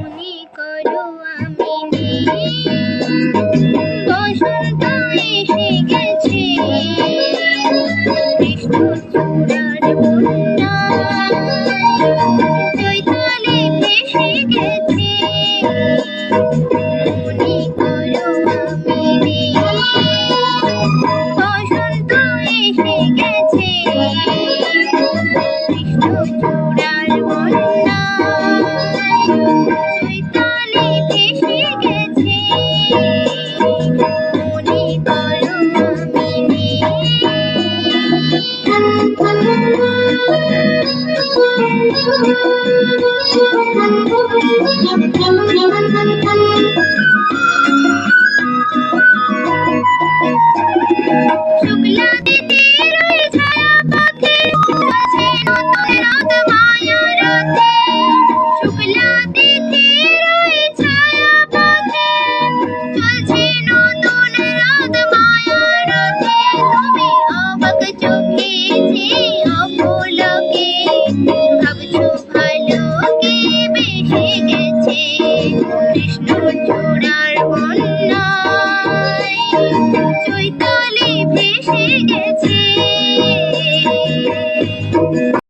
মনে করো আমি বসন্ত এসে গেছে, কৃষ্ণচূড়ার বন্যায় চৈতালি ভেসে গেছে। মনে করো আমি বসন্ত এসে গেছে, কৃষ্ণচূড়ার বন্যায় চৈতালি ভেসে গেছে। মনে করো শুক্লা দিদির ওই ছায়া পথের মাঝে নতুন